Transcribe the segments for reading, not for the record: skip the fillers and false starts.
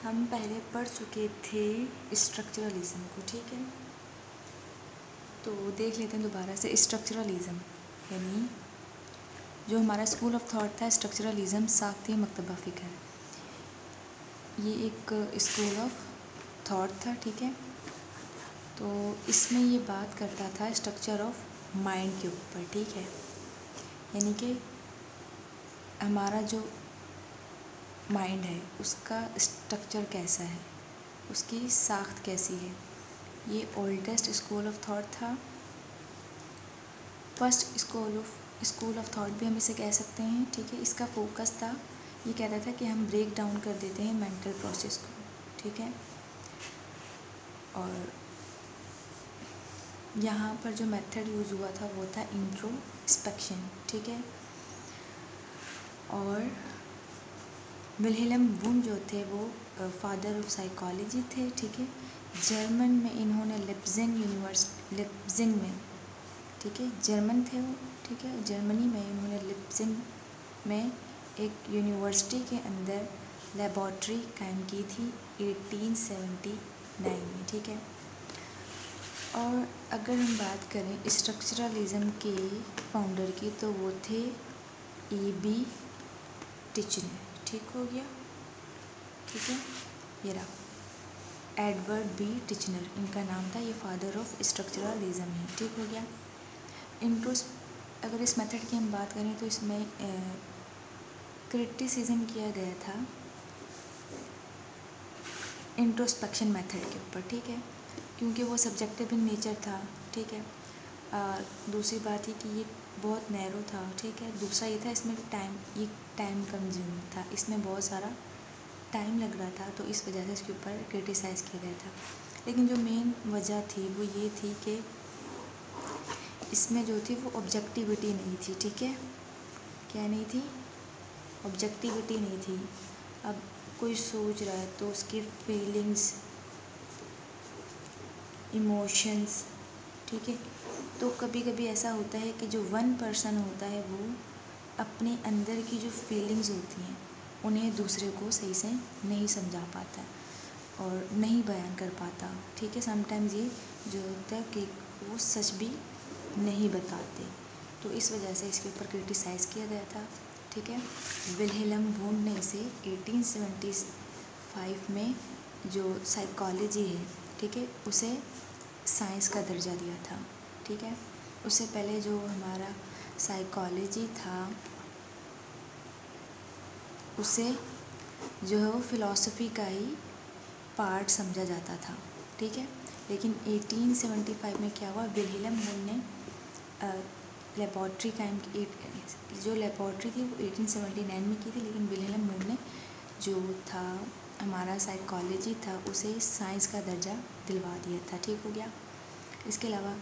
हम पहले पढ़ चुके थे स्ट्रक्चरलिज्म को, ठीक है। तो देख लेते हैं दोबारा से स्ट्रक्चरलिज्म, यानी जो हमारा स्कूल ऑफ थॉट था स्ट्रक्चरलिज्म साख्ती मकतबा फ़िक्र, ये एक स्कूल ऑफ थॉट था, ठीक है। तो इसमें ये बात करता था स्ट्रक्चर ऑफ माइंड के ऊपर, ठीक है। यानी कि हमारा जो माइंड है उसका स्ट्रक्चर कैसा है, उसकी साख्त कैसी है। ये ओल्डेस्ट स्कूल ऑफ थॉट था, फर्स्ट स्कूल ऑफ थॉट भी हम इसे कह सकते हैं, ठीक है। इसका फोकस था, ये कहता था कि हम ब्रेक डाउन कर देते हैं मेंटल प्रोसेस को, ठीक है। और यहाँ पर जो मेथड यूज़ हुआ था वो था इंट्रोस्पेक्शन, ठीक है। और विल्हेल्म वुंड जो थे वो फादर ऑफ साइकोलॉजी थे, ठीक है। जर्मन में इन्होंने लिप्जिंग में, ठीक है, जर्मन थे वो, ठीक है। जर्मनी में इन्होंने लिप्जिंग में एक यूनिवर्सिटी के अंदर लेबॉर्ट्री कायम की थी 1879 में, ठीक है। और अगर हम बात करें स्ट्रक्चरलिज्म के फाउंडर की तो वो थे E.B. टिचनर, ठीक हो गया, ठीक है। ये रहा एडवर्ड बी टिचनर, इनका नाम था, ये फादर ऑफ स्ट्रक्चरलिज्म है, ठीक हो गया। अगर इस मेथड की हम बात करें तो इसमें क्रिटिसिज्म किया गया था इंट्रोस्पेक्शन मेथड के ऊपर, ठीक है, क्योंकि वो सब्जेक्टिव इन नेचर था, ठीक है। दूसरी बात ये कि ये बहुत नैरो था, ठीक है। दूसरा ये था इसमें टाइम कंज्यूमिंग था, इसमें बहुत सारा टाइम लग रहा था, तो इस वजह से इसके ऊपर क्रिटिसाइज़ किया गया था। लेकिन जो मेन वजह थी वो ये थी कि इसमें जो थी वो ऑब्जेक्टिविटी नहीं थी, ठीक है। क्या नहीं थी? ऑब्जेक्टिविटी नहीं थी। अब कोई सोच रहा है तो उसकी फीलिंग्स, इमोशंस, ठीक है। तो कभी कभी ऐसा होता है कि जो वन पर्सन होता है वो अपने अंदर की जो फीलिंग्स होती हैं उन्हें दूसरे को सही से नहीं समझा पाता और नहीं बयान कर पाता, ठीक है। समटाइम्स ये जो होता है कि वो सच भी नहीं बताते, तो इस वजह से इसके ऊपर क्रिटिसाइज़ किया गया था, ठीक है। विल्हेल्म वुंड ने इसे 1875 में जो साइकोलॉजी है, ठीक है, उसे साइंस का दर्जा दिया था, ठीक है। उससे पहले जो हमारा साइकोलॉजी था उसे जो है वो फ़िलॉसफी का ही पार्ट समझा जाता था, ठीक है। लेकिन 1875 में क्या हुआ, विल्हेल्म वुंड ने लेबॉर्ट्री कायम की, जो लेबॉर्ट्री थी वो 1879 में की थी, लेकिन विल्हेल्म वुंड ने जो था हमारा साइकोलॉजी था उसे साइंस का दर्जा दिलवा दिया था, ठीक हो गया। इसके अलावा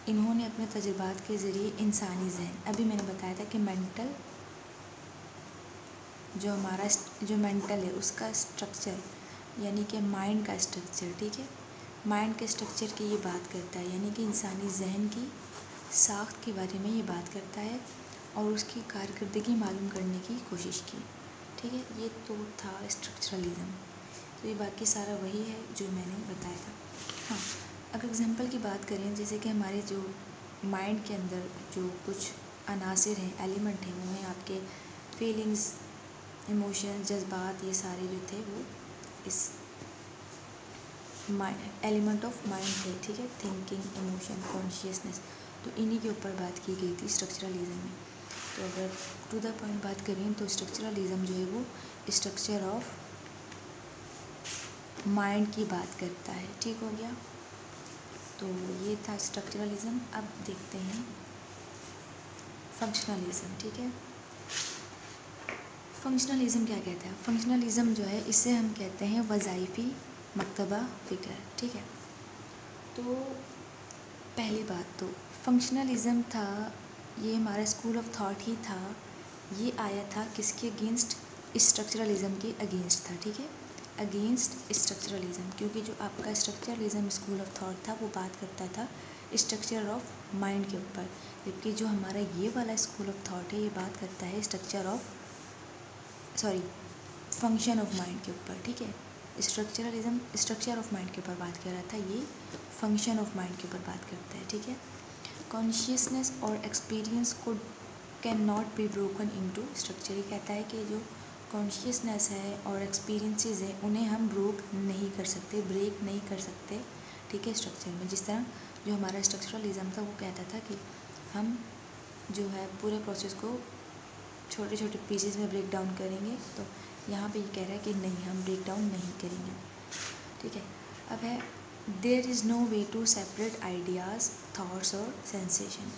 इन्होंने अपने तजुर्बात के ज़रिए इंसानी जहन, अभी मैंने बताया था कि मेंटल जो हमारा जो मेंटल है उसका स्ट्रक्चर, यानी कि माइंड का स्ट्रक्चर, ठीक है, माइंड के स्ट्रक्चर की ये बात करता है, यानी कि इंसानी जहन की साख्त के बारे में ये बात करता है और उसकी कारकर्दगी मालूम करने की कोशिश की, ठीक है। ये तो था स्ट्रक्चरलिज्म। तो ये बाकी सारा वही है जो मैंने बताया था। हाँ, अगर एग्जांपल की बात करें, जैसे कि हमारे जो माइंड के अंदर जो कुछ अनासिर हैं, एलिमेंट हैं, वो हैं आपके फीलिंग्स, इमोशन, जज्बात, ये सारे जो थे वो इस एलिमेंट ऑफ माइंड थे, ठीक है। थिंकिंग, इमोशन, कॉन्शियसनेस, तो इन्हीं के ऊपर बात की गई थी स्ट्रक्चरलिज्म में। तो अगर टू द पॉइंट बात करें तो स्ट्रक्चरलिज्म जो है वो स्ट्रक्चर ऑफ माइंड की बात करता है, ठीक हो गया। तो ये था स्ट्रक्चरलिज्म। अब देखते हैं फंक्शनलिज्म, ठीक है। फंक्शनलिज्म क्या कहता है? फंक्शनलिज्म जो है इसे हम कहते हैं वज़ाइफ़ी मकतबा फ़िक्र, ठीक है। तो पहली बात तो फंक्शनलिज्म था, ये हमारा स्कूल ऑफ थॉट ही था। ये आया था किसके अगेंस्ट? स्ट्रक्चरलिज्म के अगेंस्ट था, ठीक है, अगेंस्ट स्ट्रक्चरलिज्म, क्योंकि जो आपका स्ट्रक्चरलिज्म स्कूल ऑफ थॉट था वो बात करता था स्ट्रक्चर ऑफ माइंड के ऊपर, जबकि जो हमारा ये वाला स्कूल ऑफ थॉट है ये बात करता है फंक्शन ऑफ माइंड के ऊपर, ठीक है। स्ट्रक्चरलिज्म स्ट्रक्चर ऑफ माइंड के ऊपर बात कर रहा था, ये फंक्शन ऑफ माइंड के ऊपर बात करता है, ठीक है। कॉन्शियसनेस और एक्सपीरियंस को can not be broken into structure. ये कहता है कि जो कॉन्शियसनेस है और एक्सपीरियंसेस है उन्हें हम ब्रोक नहीं कर सकते, ब्रेक नहीं कर सकते, ठीक है, स्ट्रक्चर में। जिस तरह जो हमारा स्ट्रक्चरलिज्म था वो कहता था कि हम जो है पूरे प्रोसेस को छोटे छोटे पीसेस में ब्रेक डाउन करेंगे, तो यहाँ पे ये कह रहा है कि नहीं, हम ब्रेक डाउन नहीं करेंगे, ठीक है। अब है there is no way to separate ideas, thoughts और sensation.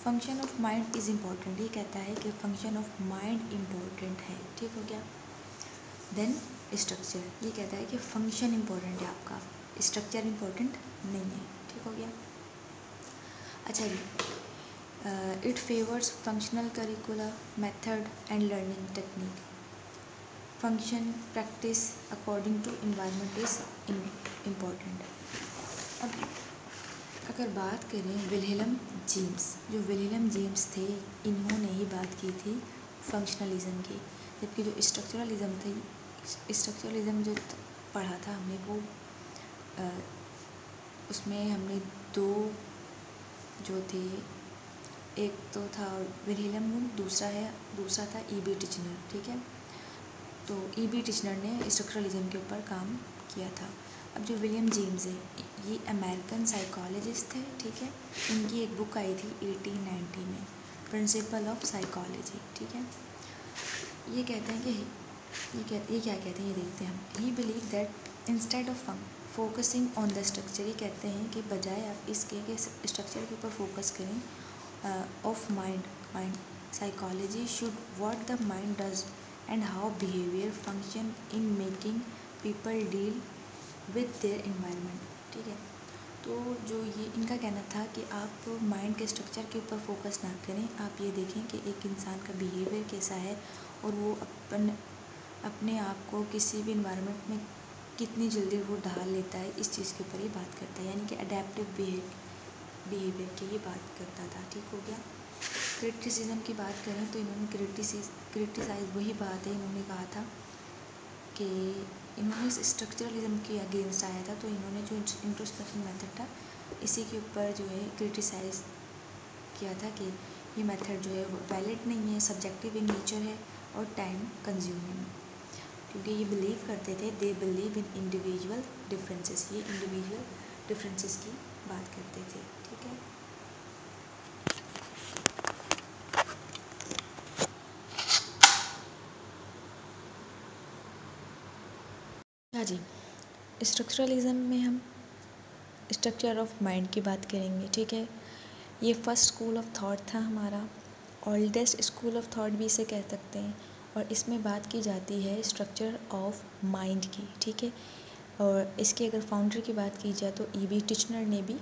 Function of mind is important. ये कहता है कि फंक्शन ऑफ माइंड इम्पॉर्टेंट है, ठीक हो गया। देन स्ट्रक्चर, ये कहता है कि फंक्शन इम्पॉर्टेंट है आपका, स्ट्रक्चर इम्पॉर्टेंट नहीं है, ठीक हो गया। अच्छा जी, it favours functional curricular method and learning technique. Function practice according to environment is important. अब अगर बात करें विल्हेल्म जेम्स, जो विल्हेल्म जेम्स थे, इन्होंने ही बात की थी फंक्शनलिज्म की, जबकि जो स्ट्रक्चरलिज्म थी, स्ट्रक्चरलिज्म जो पढ़ा था हमने वो उसमें हमने दो जो थे, एक तो था विल्हेल्म वुंड, दूसरा था E.B. टिचनर, ठीक है। तो E.B. टिचनर ने स्ट्रक्चरलिज्म के ऊपर काम किया था। अब जो विलियम जेम्स है, ये अमेरिकन साइकोलॉजिस्ट थे, ठीक है। इनकी एक बुक आई थी 1890 में, प्रिंसिपल ऑफ साइकोलॉजी, ठीक है। ये कहते हैं कि ये क्या कहते हैं, ये देखते हैं हम। ही believe that instead of focusing on the structure, ये कहते हैं कि बजाय आप इसके के स्ट्रक्चर के ऊपर फोकस करें of mind psychology should what the mind does and how behaviour function in making people deal with their environment, ठीक है। तो जो ये इनका कहना था कि आप माइंड के स्ट्रक्चर के ऊपर फोकस ना करें, आप ये देखें कि एक इंसान का बिहेवियर कैसा है और वो अपने आप को किसी भी इन्वायरमेंट में कितनी जल्दी वो ढाल लेता है, इस चीज़ के ऊपर ये बात करता है, यानी कि अडेप्टिव बिहेवियर की ये बात करता था, ठीक हो गया। क्रिटिसिज्म की बात करें तो इन्होंने क्रिटिसाइज वही बात है, इन्होंने कहा था कि इन्होंने स्ट्रक्चरलिज्म के अगेंस्ट आया था, तो इन्होंने जो इंट्रोस्पेक्शन मेथड था इसी के ऊपर जो है क्रिटिसाइज किया था कि ये मेथड जो है वैलिड नहीं है, सब्जेक्टिव इन नेचर है और टाइम कंज्यूमिंग, क्योंकि ये बिलीव करते थे, they believe in individual differences, ये इंडिविजुअल डिफरेंसेस की बात करते थे, ठीक है। हाँ जी, स्ट्रक्चरलिज्म में हम स्ट्रक्चर ऑफ माइंड की बात करेंगे, ठीक है। ये फर्स्ट स्कूल ऑफ थॉट था हमारा, ओल्डेस्ट स्कूल ऑफ थॉट भी इसे कह सकते हैं, और इसमें बात की जाती है स्ट्रक्चर ऑफ माइंड की, ठीक है। और इसके अगर फाउंडर की बात की जाए तो E.B. टिचनर ने भी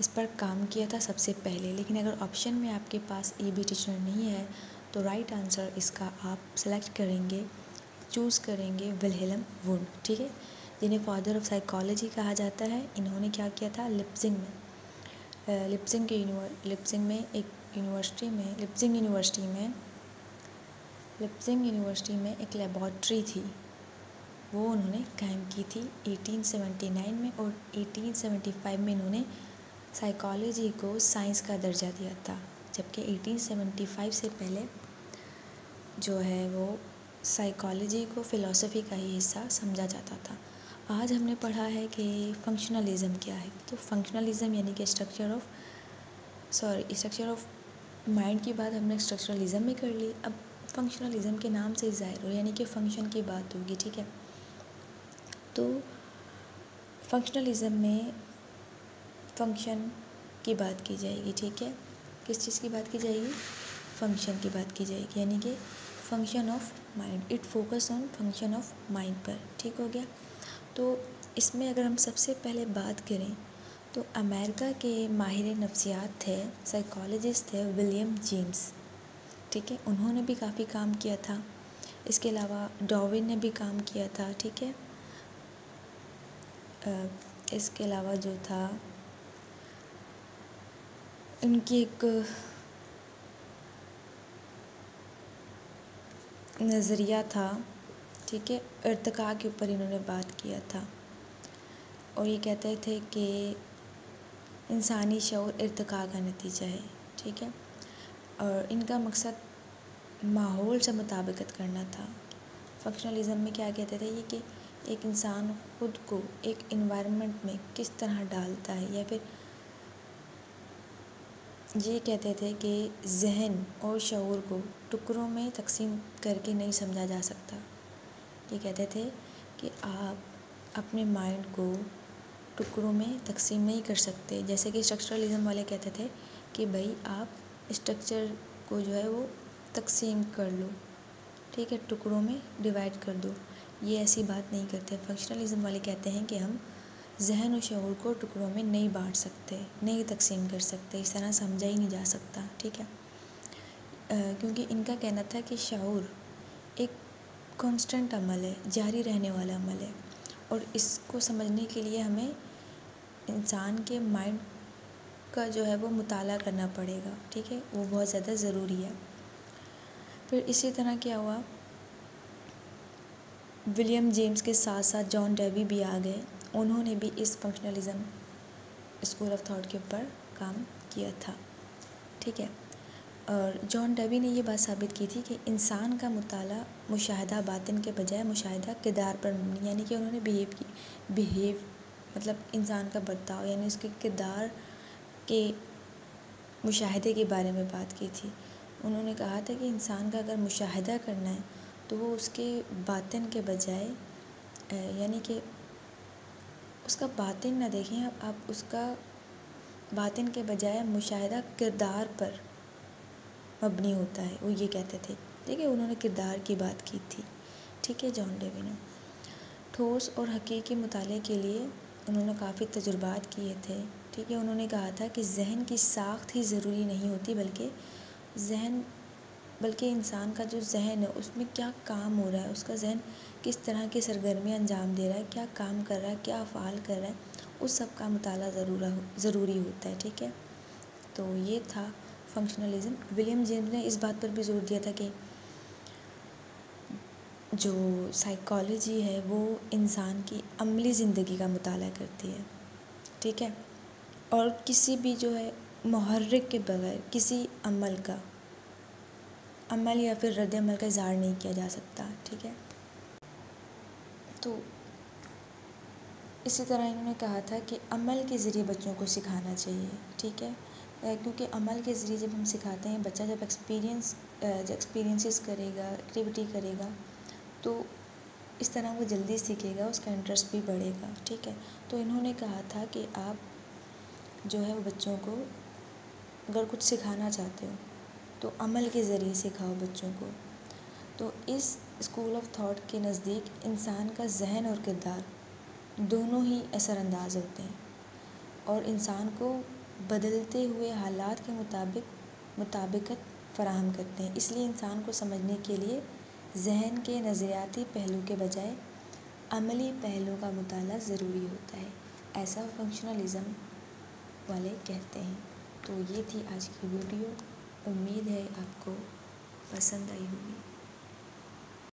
इस पर काम किया था सबसे पहले, लेकिन अगर ऑप्शन में आपके पास E.B. टिचनर नहीं है तो राइट आंसर इसका आप सेलेक्ट करेंगे, चूज़ करेंगे विल्हेल्म वुंड, ठीक है, जिन्हें फादर ऑफ साइकोलॉजी कहा जाता है। इन्होंने क्या किया था, लिप्जिंग में एक यूनिवर्सिटी में एक लेबॉर्ट्री थी, वो उन्होंने कायम की थी 1879 में, और 1875 में इन्होंने साइकोलॉजी को साइंस का दर्जा दिया था, जबकि 1875 से पहले जो है वो साइकोलॉजी को फ़िलॉसफी का ही हिस्सा समझा जाता था। आज हमने पढ़ा है कि फंक्शनलिज्म क्या है, तो फंक्शनलिज्म यानी कि स्ट्रक्चर ऑफ माइंड की बात हमने स्ट्रक्चरलिज्म में कर ली। अब फंक्शनलिज्म के नाम से ज़ाहिर हो, यानी कि फ़ंक्शन की बात होगी, ठीक है। तो फंक्शनलिज्म में फंक्शन की बात की जाएगी, ठीक है। किस चीज़ की बात की जाएगी, फंक्शन की बात की जाएगी, यानी कि function of mind, it focus on function of mind पर, ठीक हो गया। तो इसमें अगर हम सबसे पहले बात करें तो अमेरिका के माहिर नफ्सियात थे, साइकोलॉजिस्ट थे विलियम जेम्स, ठीक है। उन्होंने भी काफ़ी काम किया था, इसके अलावा डार्विन ने भी काम किया था, ठीक है। इसके अलावा जो था उनकी एक नज़रिया था, ठीक है, इर्तिका के ऊपर इन्होंने बात किया था और ये कहते थे कि इंसानी शऊर इर्तिका का नतीजा है। ठीक है, और इनका मकसद माहौल से मुताबिकत करना था। फंक्शनलिज़म में क्या कहते थे ये कि एक इंसान ख़ुद को एक इन्वायरमेंट में किस तरह डालता है, या फिर ये कहते थे कि जहन और शऊर को टुकड़ों में तकसीम करके नहीं समझा जा सकता। ये कहते थे कि आप अपने माइंड को टुकड़ों में तकसीम नहीं कर सकते। जैसे कि स्ट्रक्चरलिज़म वाले कहते थे कि भाई आप स्ट्रक्चर को जो है वो तकसीम कर लो, ठीक है, टुकड़ों में डिवाइड कर दो। ये ऐसी बात नहीं करते। फंक्शनलिज़म वाले कहते हैं कि हम जहन और शऊर को टुकड़ों में नहीं बांट सकते, नहीं तकसीम कर सकते, इस तरह समझा ही नहीं जा सकता। ठीक है, क्योंकि इनका कहना था कि शऊर एक कांस्टेंट अमल है, जारी रहने वाला अमल है, और इसको समझने के लिए हमें इंसान के माइंड का जो है वो मुताला करना पड़ेगा। ठीक है, वो बहुत ज़्यादा ज़रूरी है। फिर इसी तरह क्या हुआ, विलियम जेम्स के साथ साथ जॉन डेवी भी आ गए। उन्होंने भी इस फंक्शनलिज़म स्कूल ऑफ थॉट के ऊपर काम किया था। ठीक है, और जॉन डेवी ने ये बात साबित की थी कि इंसान का मुताला मुशाहिदा बातिन के बजाय मुशाहिदा किरदार पर मबनी, यानी कि उन्होंने बिहेव मतलब इंसान का बर्ताव यानी उसके किरदार के मुशाहिदे के बारे में बात की थी। उन्होंने कहा था कि इंसान का अगर मुशाहिदा करना है तो वो उसके बातिन के बजाय यानी कि उसका बातिन ना देखें, आप उसका बातिन के बजाय मुशाहिदा किरदार पर मबनी होता है, वो ये कहते थे। ठीक है, उन्होंने किरदार की बात की थी। ठीक है, जॉन डेवी ने ठोस और हकीकी मुताले के लिए उन्होंने काफ़ी तजुर्बात किए थे। ठीक है, उन्होंने कहा था कि जहन की साख्त ही ज़रूरी नहीं होती, बल्कि इंसान का जो जहन है उसमें क्या काम हो रहा है, उसका जहन किस तरह की सरगर्मियाँ अंजाम दे रहा है, क्या काम कर रहा है, क्या अफ़आल कर रहा है, उस सब का मुताला ज़रूरी होता है। ठीक है, तो ये था फंक्शनलिज़म। विलियम जेम्स ने इस बात पर भी जोर दिया था कि जो साइकोलॉजी है वो इंसान की अमली ज़िंदगी का मुताला करती है। ठीक है, और किसी भी जो है मुहर्रिक के बगैर किसी अमल या फिर रद्द अमल का इज़हार नहीं किया जा सकता। ठीक है, तो इसी तरह इन्होंने कहा था कि अमल के ज़रिए बच्चों को सिखाना चाहिए। ठीक है, क्योंकि अमल के ज़रिए जब हम सिखाते हैं, बच्चा जब एक्सपीरियंसेस करेगा, एक्टिविटी करेगा, तो इस तरह वो जल्दी सीखेगा, उसका इंटरेस्ट भी बढ़ेगा। ठीक है, तो इन्होंने कहा था कि आप जो है वो बच्चों को अगर कुछ सिखाना चाहते हो तो अमल के ज़रिए सिखाओ बच्चों को। तो इस स्कूल ऑफ थॉट के नज़दीक इंसान का जहन और किरदार दोनों ही असरअंदाज होते हैं और इंसान को बदलते हुए हालात के मुताबिकत फ़राहम करते हैं। इसलिए इंसान को समझने के लिए जहन के नज़रियाती पहलू के बजाय अमली पहलू का मुताला ज़रूरी होता है, ऐसा फंक्शनलिज़म वाले कहते हैं। तो ये थी आज की वीडियो। उम्मीद है आपको पसंद आई होगी।